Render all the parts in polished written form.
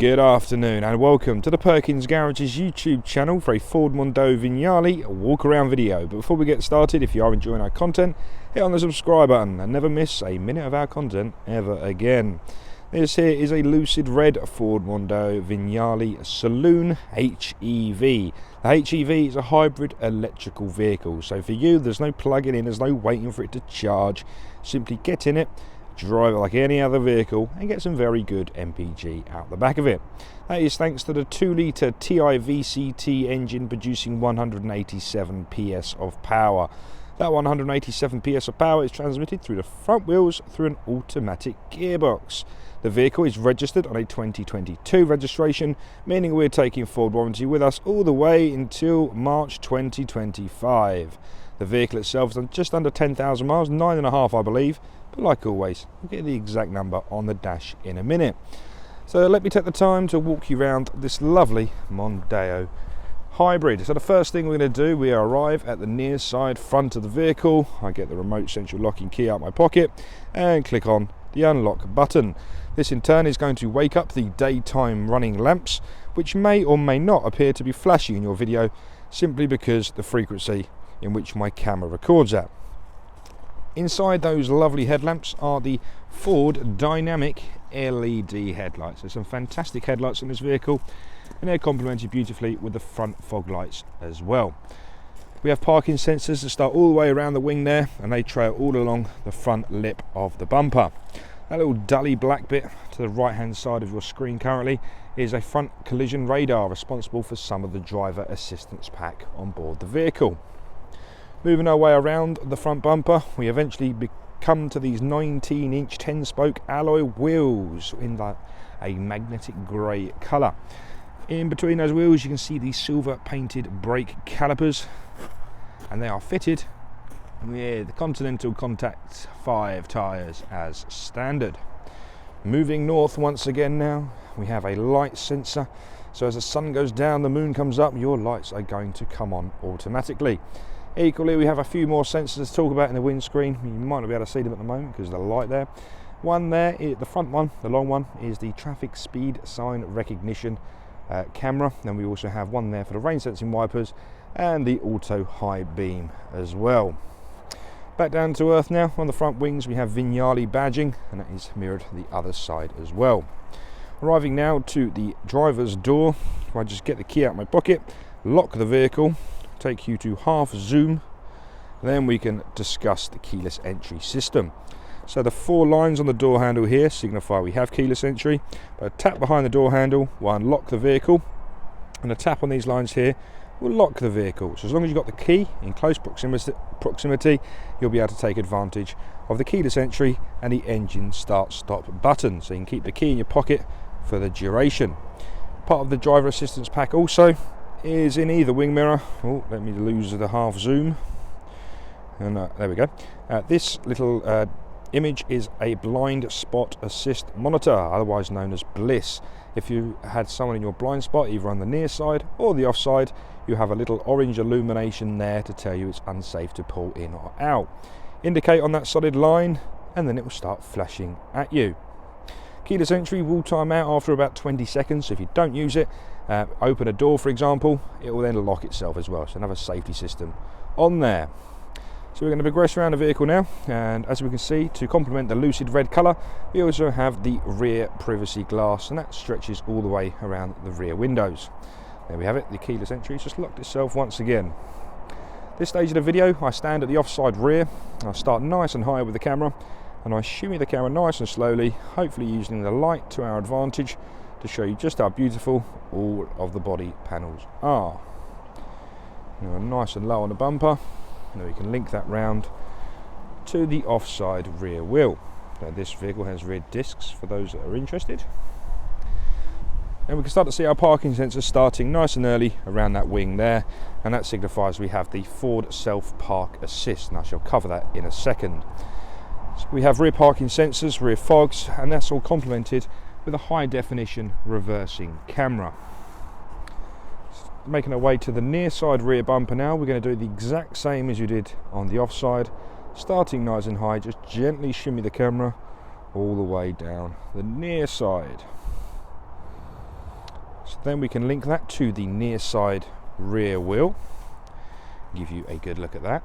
Good afternoon and welcome to the Perkins Garage's YouTube channel for a Ford Mondeo Vignale walk around video. But before we get started, if you are enjoying our content, hit on the subscribe button and never miss a minute of our content ever again. This here is a Lucid Red Ford Mondeo Vignale Saloon HEV. The HEV is a hybrid electrical vehicle, so for you there's no plugging in, there's no waiting for it to charge. Simply get in it, drive it like any other vehicle and get some very good MPG out the back of it. That is thanks to the 2-litre TI VCT engine producing 187 PS of power. That 187 PS of power is transmitted through the front wheels through an automatic gearbox. The vehicle is registered on a 2022 registration, meaning we're taking Ford warranty with us all the way until March 2025. The vehicle itself is on just under 10,000 miles, 9.5 I believe, but like always, we'll get the exact number on the dash in a minute. So let me take the time to walk you around this lovely Mondeo hybrid. So the first thing we're going to do, we arrive at the near side front of the vehicle. I get the remote central locking key out of my pocket and click on the unlock button. This in turn is going to wake up the daytime running lamps, which may or may not appear to be flashing in your video simply because the frequency in which my camera records at. Inside those lovely headlamps are the Ford dynamic LED headlights. There's some fantastic headlights in this vehicle and they're complemented beautifully with the front fog lights as well. We have parking sensors that start all the way around the wing there and they trail all along the front lip of the bumper. That little dully black bit to the right hand side of your screen currently is a front collision radar responsible for some of the driver assistance pack on board the vehicle. Moving our way around the front bumper, we eventually come to these 19-inch 10-spoke alloy wheels in a magnetic grey colour. In between those wheels you can see these silver painted brake calipers and they are fitted with the Continental Contact 5 tyres as standard. Moving north once again now, we have a light sensor, so as the sun goes down, the moon comes up, your lights are going to come on automatically. Equally, we have a few more sensors to talk about in the windscreen. You might not be able to see them at the moment because of the light there. One there, the front one, the long one, is the traffic speed sign recognition camera. Then we also have one there for the rain sensing wipers and the auto high beam as well. Back down to earth now, on the front wings we have Vignale badging and that is mirrored the other side as well. Arriving now to the driver's door, if I just get the key out of my pocket, lock the vehicle, take you to half zoom, then we can discuss the keyless entry system. So the 4 lines on the door handle here signify we have keyless entry, but a tap behind the door handle will unlock the vehicle and a tap on these lines here will lock the vehicle. So as long as you've got the key in close proximity, you'll be able to take advantage of the keyless entry and the engine start stop button, so you can keep the key in your pocket for the duration. Part of the driver assistance pack also is in either wing mirror. Oh, let me lose the half zoom. And there we go. This little image is a blind spot assist monitor, otherwise known as BLIS. If you had someone in your blind spot, either on the near side or the off side, you have a little orange illumination there to tell you it's unsafe to pull in or out. Indicate on that solid line and then it will start flashing at you. Keyless entry will time out after about 20 seconds, so if you don't use it, open a door for example, it will then lock itself as well, so another safety system on there. So we're going to progress around the vehicle now, and as we can see, to complement the Lucid Red colour, we also have the rear privacy glass, and that stretches all the way around the rear windows. There we have it, the keyless entry has just locked itself once again. This stage of the video, I stand at the offside rear, I start nice and high with the camera, and I shimmy the camera nice and slowly, hopefully using the light to our advantage to show you just how beautiful all of the body panels are. Now, nice and low on the bumper. Now we can link that round to the offside rear wheel. Now this vehicle has rear discs for those that are interested. And we can start to see our parking sensors starting nice and early around that wing there, and that signifies we have the Ford Self Park Assist, and I shall cover that in a second. So we have rear parking sensors, rear fogs, and that's all complemented with a high definition reversing camera. Making our way to the near side rear bumper now, we're going to do the exact same as you did on the offside. Starting nice and high, just gently shimmy the camera all the way down the near side. Then we can link that to the near side rear wheel, give you a good look at that,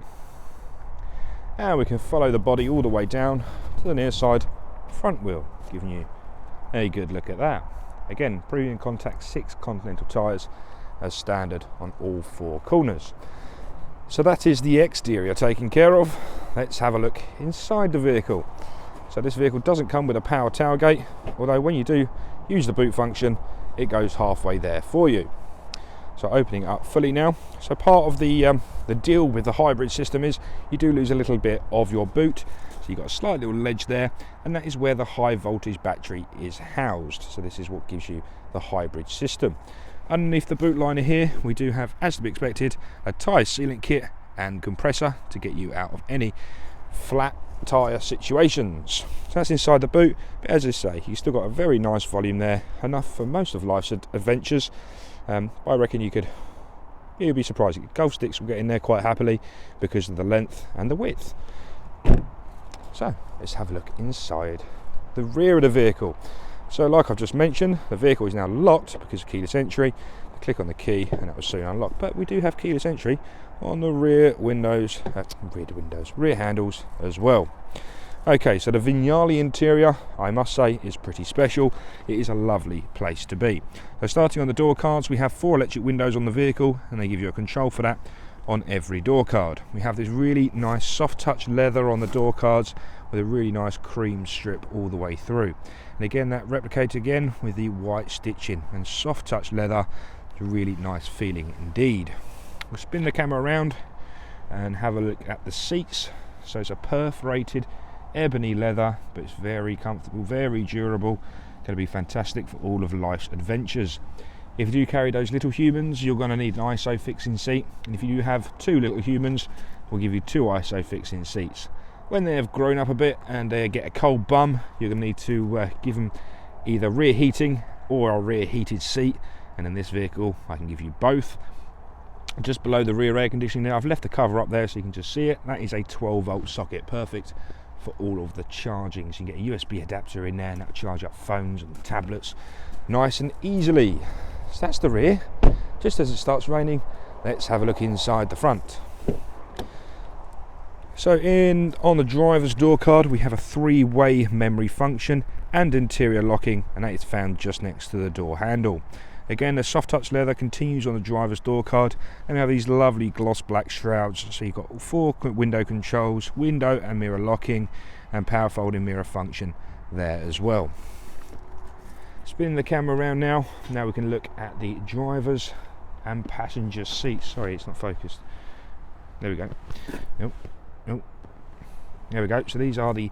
and we can follow the body all the way down to the near side front wheel, giving you a good look at that. Again, premium contact 6 Continental tyres as standard on all 4 corners. So that is the exterior taken care of. Let's have a look inside the vehicle. So this vehicle doesn't come with a power tailgate, although when you do use the boot function, it goes halfway there for you. So opening up fully now. So part of the deal with the hybrid system is you do lose a little bit of your boot. So you've got a slight little ledge there, and that is where the high voltage battery is housed. So this is what gives you the hybrid system. Underneath the boot liner here, we do have, as to be expected, a tyre sealant kit and compressor to get you out of any flat tyre situations. So that's inside the boot, but as I say, you've still got a very nice volume there, enough for most of life's adventures. I reckon you'd be surprised. Golf sticks will get in there quite happily because of the length and the width. So let's have a look inside the rear of the vehicle. So like I've just mentioned, the vehicle is now locked because of keyless entry. Click on the key and that will soon unlock, but we do have keyless entry on the rear handles as well. Okay, so the Vignale interior, I must say, is pretty special. It is a lovely place to be. So starting on the door cards, we have 4 electric windows on the vehicle, and they give you a control for that on every door card. We have this really nice soft touch leather on the door cards with a really nice cream strip all the way through. And again, that replicated again with the white stitching and soft touch leather. It's a really nice feeling indeed. We'll spin the camera around and have a look at the seats. So it's a perforated ebony leather, but it's very comfortable, very durable, going to be fantastic for all of life's adventures. If you do carry those little humans, you're going to need an ISO fixing seat, and if you do have 2 little humans, we'll give you 2 ISO fixing seats. When they have grown up a bit and they get a cold bum, you're going to need to give them either rear heating or a rear heated seat, and in this vehicle I can give you both. Just below the rear air conditioning there, I've left the cover up there so you can just see it. That is a 12 volt socket, perfect for all of the charging. So you can get a USB adapter in there and that'll charge up phones and tablets nice and easily. So that's the rear. Just as it starts raining, let's have a look inside the front. So on the driver's door card, we have a 3-way memory function and interior locking, and that is found just next to the door handle. Again, the soft touch leather continues on the driver's door card, and we have these lovely gloss black shrouds. So you've got 4 window controls, window and mirror locking, and power folding mirror function there as well. Spinning the camera around now we can look at the driver's and passenger seats. Sorry, it's not focused. There we go. Nope. There we go. So these are the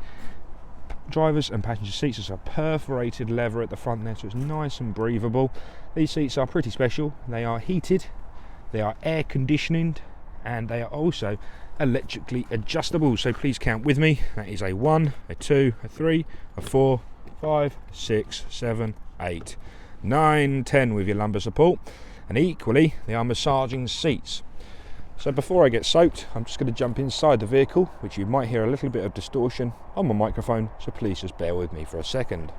drivers and passenger seats. It's a perforated leather at the front there, so it's nice and breathable. These seats are pretty special. They are heated, they are air conditioned, and they are also electrically adjustable. So please count with me. That is a 1, a 2, a 3, a 4, 5, 6, 7, 8, 9, 10 with your lumbar support. And equally, they are massaging seats. So before I get soaked, I'm just going to jump inside the vehicle, which you might hear a little bit of distortion on my microphone, so please just bear with me for a second.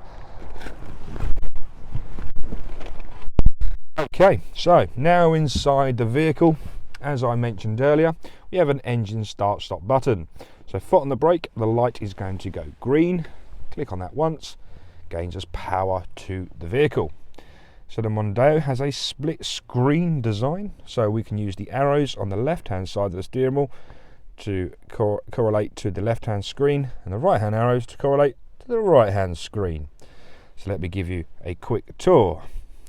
Okay, so now inside the vehicle, as I mentioned earlier, we have an engine start-stop button. So foot on the brake, the light is going to go green. Click on that once, gains us power to the vehicle. So the Mondeo has a split screen design, so we can use the arrows on the left hand side of the steering wheel to correlate to the left hand screen, and the right hand arrows to correlate to the right hand screen. So let me give you a quick tour.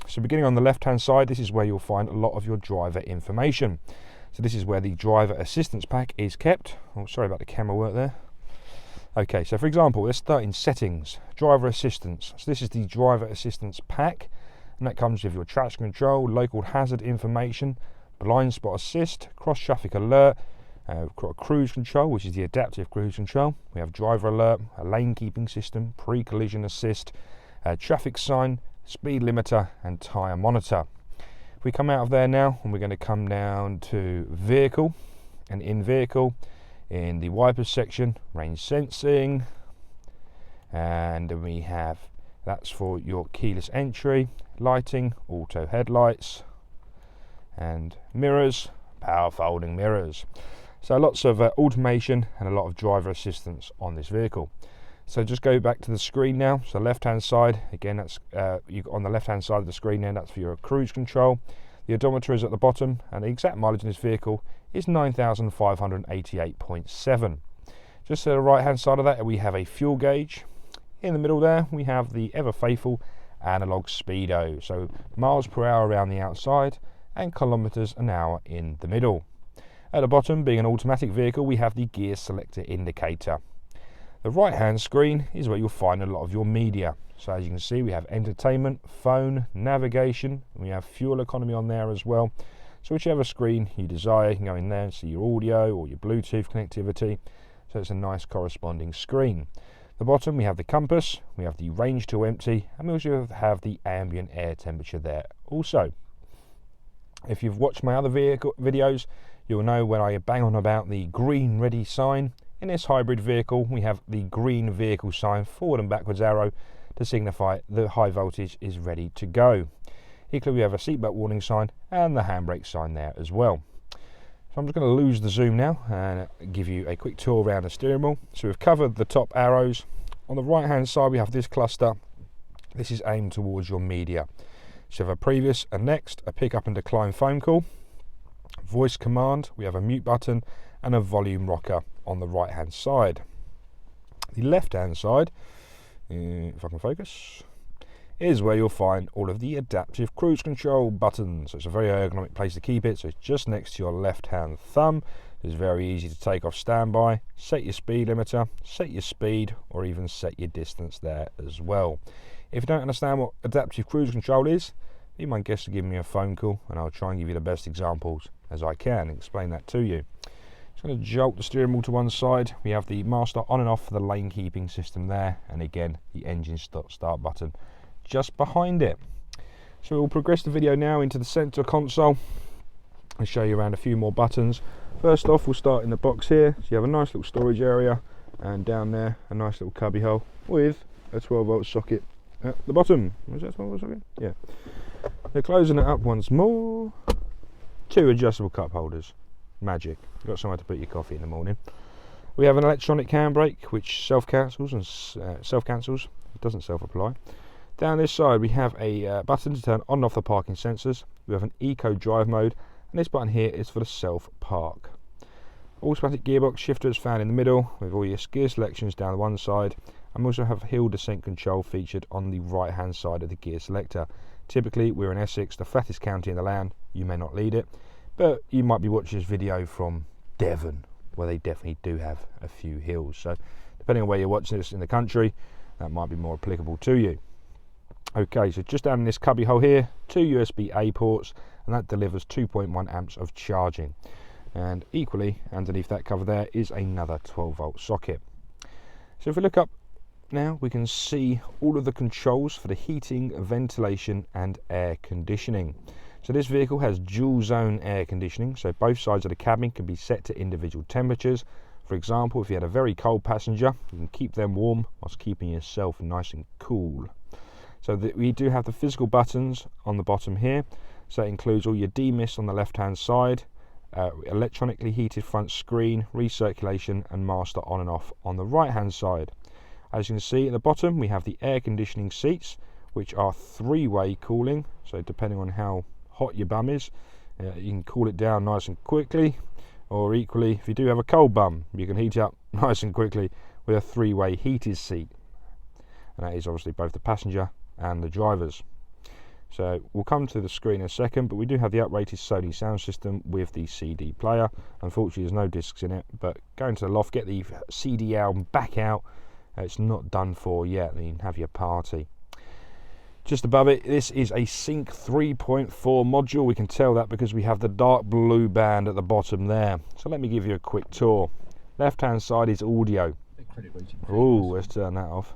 So beginning on the left hand side, this is where you'll find a lot of your driver information. So this is where the driver assistance pack is kept. Oh, sorry about the camera work there. Okay, so for example, let's start in settings, driver assistance. So this is the driver assistance pack, and that comes with your traction control, local hazard information, blind spot assist, cross traffic alert, cruise control, which is the adaptive cruise control. We have driver alert, a lane keeping system, pre-collision assist, traffic sign, speed limiter, and tyre monitor. If we come out of there now, and we're going to come down to vehicle, and in vehicle, in the wipers section, range sensing, and we have That's for your keyless entry, lighting, auto headlights, and mirrors, power folding mirrors. So lots of automation and a lot of driver assistance on this vehicle. So just go back to the screen now. So left hand side, again, that's on the left hand side of the screen there, that's for your cruise control. The odometer is at the bottom, and the exact mileage in this vehicle is 9,588.7. Just to the right hand side of that, we have a fuel gauge. In the middle there, we have the ever faithful analog speedo. So miles per hour around the outside and kilometers an hour in the middle. At the bottom, being an automatic vehicle, we have the gear selector indicator. The right hand screen is where you'll find a lot of your media. So as you can see, we have entertainment, phone, navigation, and we have fuel economy on there as well. So whichever screen you desire, you can go in there and see your audio or your Bluetooth connectivity. So it's a nice corresponding screen. At the bottom, we have the compass, we have the range to empty, and we also have the ambient air temperature there also. If you've watched my other vehicle videos, you'll know when I bang on about the green ready sign. In this hybrid vehicle, we have the green vehicle sign, forward and backwards arrow, to signify the high voltage is ready to go. Equally, we have a seatbelt warning sign and the handbrake sign there as well. So I'm just going to lose the zoom now and give you a quick tour around the steering wheel. So we've covered the top arrows. On the right hand side, we have this cluster. This is aimed towards your media. So we have a previous and next, a pick up and decline phone call, voice command, we have a mute button and a volume rocker on the right hand side. The left hand side, if I can focus, is where you'll find all of the adaptive cruise control buttons. So it's a very ergonomic place to keep it. So it's just next to your left hand thumb. It's very easy to take off standby, set your speed limiter, set your speed, or even set your distance there as well. If you don't understand what adaptive cruise control is, be my guest to give me a phone call and I'll try and give you the best examples as I can and explain that to you. Just going to jolt the steering wheel to one side. We have the master on and off for the lane keeping system there, and again the engine start button just behind it. So we'll progress the video now into the center console and show you around a few more buttons. First off, we'll start in the box here. So you have a nice little storage area, and down there a nice little cubby hole with a 12-volt socket at the bottom. Was that 12-volt socket? Yeah. They're closing it up once more. 2 adjustable cup holders. Magic. You've got somewhere to put your coffee in the morning. We have an electronic handbrake which self-cancels and it doesn't self-apply. Down this side we have a button to turn on and off the parking sensors. We have an eco drive mode, and this button here is for the self park. Automatic gearbox shifter is found in the middle with all your gear selections down the one side, and we also have hill descent control featured on the right hand side of the gear selector. Typically we're in Essex, the flattest county in the land. You may not lead it, but you might be watching this video from Devon, where they definitely do have a few hills. So depending on where you're watching this in the country, that might be more applicable to you. Okay, so just down in this cubby hole here, 2 USB-A ports, and that delivers 2.1 amps of charging. And equally, underneath that cover there is another 12-volt socket. So if we look up now, we can see all of the controls for the heating, ventilation and air conditioning. So this vehicle has dual zone air conditioning, so both sides of the cabin can be set to individual temperatures. For example, if you had a very cold passenger, you can keep them warm whilst keeping yourself nice and cool. So we do have the physical buttons on the bottom here. So it includes all your demist on the left hand side, electronically heated front screen, recirculation and master on and off on the right hand side. As you can see at the bottom, we have the air conditioning seats, which are 3-way cooling. So depending on how hot your bum is, you can cool it down nice and quickly, or equally if you do have a cold bum, you can heat it up nice and quickly with a 3-way heated seat, and that is obviously both the passenger and the drivers. So we'll come to the screen in a second, but we do have the uprated Sony sound system with the CD player. Unfortunately there's no discs in it, but go into the loft, get the CD album back out. It's not done for yet, then you can have your party. Just above it, this is a Sync 3.4 module. We can tell that because we have the dark blue band at the bottom there. So let me give you a quick tour. Left hand side is audio. Oh, let's turn that off.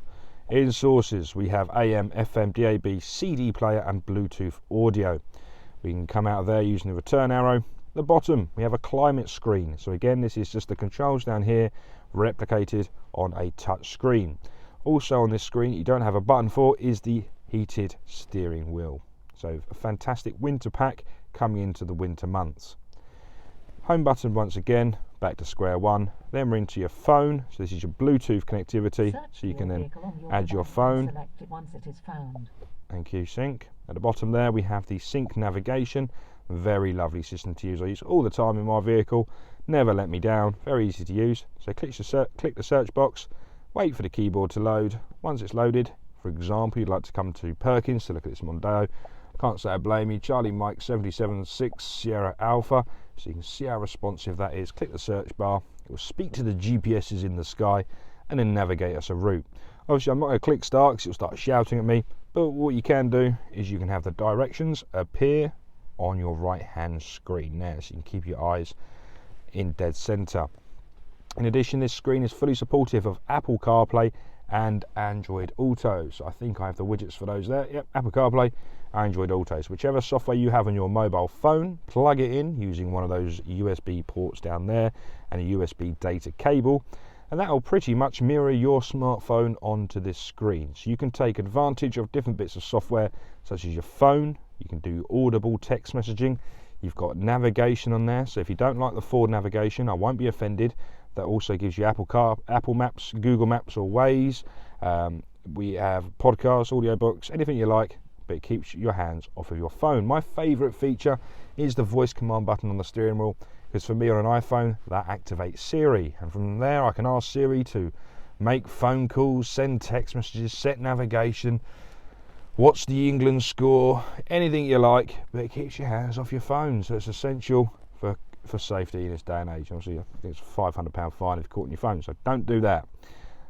In sources, we have AM, FM, DAB, CD player and Bluetooth audio. We can come out of there using the return arrow. At the bottom, we have a climate screen. So again, this is just the controls down here replicated on a touch screen. Also on this screen you don't have a button for is the heated steering wheel. So a fantastic winter pack coming into the winter months. Home button once again, back to square one. Then we're into your phone. So this is your Bluetooth connectivity, so you can then add your phone. Select it once it is found. Thank you, sync. At the bottom there we have the sync navigation. Very lovely system to use. I use it all the time in my vehicle. Never let me down. Very easy to use. So click the search box. Wait for the keyboard to load. Once it's loaded, for example, you'd like to come to Perkins to look at this Mondeo. Can't say I blame you. Charlie Mike 776 Sierra Alpha. So you can see how responsive that is. Click the search bar. It will speak to the GPSs in the sky and then navigate us a route. Obviously I'm not going to click start because it'll start shouting at me, but what you can do is you can have the directions appear on your right hand screen there, so you can keep your eyes in dead center. In addition, this screen is fully supportive of Apple CarPlay and Android Auto. So I think I have the widgets for those there. Yep, Apple CarPlay, Android Auto. So whichever software you have on your mobile phone, plug it in using one of those USB ports down there and a USB data cable, and that will pretty much mirror your smartphone onto this screen. So you can take advantage of different bits of software such as your phone. You can do audible text messaging. You've got navigation on there, so if you don't like the forward navigation, I won't be offended. That also gives you Apple Maps, Google Maps or Waze. We have podcasts, audiobooks, anything you like, but it keeps your hands off of your phone. My favourite feature is the voice command button on the steering wheel, because for me on an iPhone, that activates Siri. And from there I can ask Siri to make phone calls, send text messages, set navigation, watch the England score, anything you like, but it keeps your hands off your phone. So it's essential for safety in this day and age. Obviously, I think it's a £500 fine if caught on your phone, so don't do that.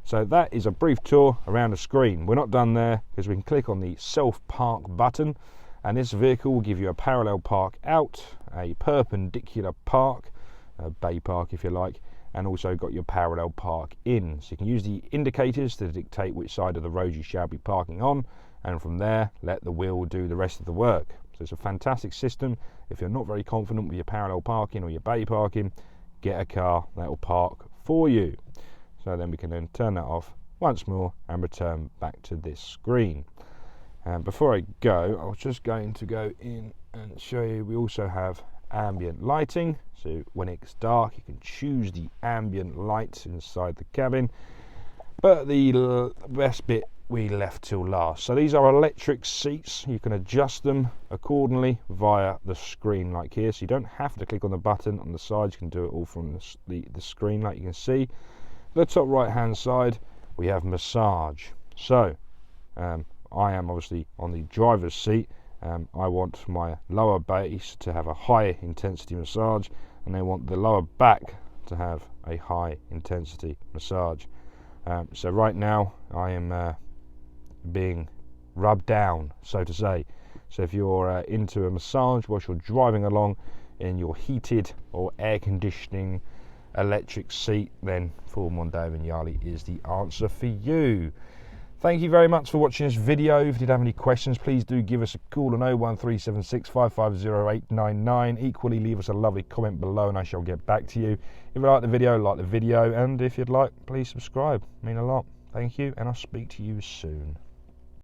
So that is a brief tour around the screen. We're not done there, because we can click on the self-park button, and this vehicle will give you a parallel park out, a perpendicular park, a bay park if you like, and also got your parallel park in. So you can use the indicators to dictate which side of the road you shall be parking on, and from there let the wheel do the rest of the work. So it's a fantastic system. If you're not very confident with your parallel parking or your bay parking, get a car that will park for you. So then we can then turn that off once more and return back to this screen. And before I go, I was just going to go in and show you we also have ambient lighting. So when it's dark you can choose the ambient lights inside the cabin, but the best bit we left till last. So these are electric seats. You can adjust them accordingly via the screen like here, so you don't have to click on the button on the sides. You can do it all from the screen like you can see. The top right hand side we have massage. So I am obviously on the driver's seat. I want my lower base to have a high intensity massage, and I want the lower back to have a high intensity massage. So right now I am being rubbed down, so to say. So if you're into a massage whilst you're driving along in your heated or air conditioning electric seat, then Ford Mondeo Vignale is the answer for you. Thank you very much for watching this video. If you did have any questions, please do give us a call on 01376 550 899. Equally, leave us a lovely comment below and I shall get back to you. If you like the video, and if you'd like, please subscribe. It means a lot. Thank you, and I'll speak to you soon.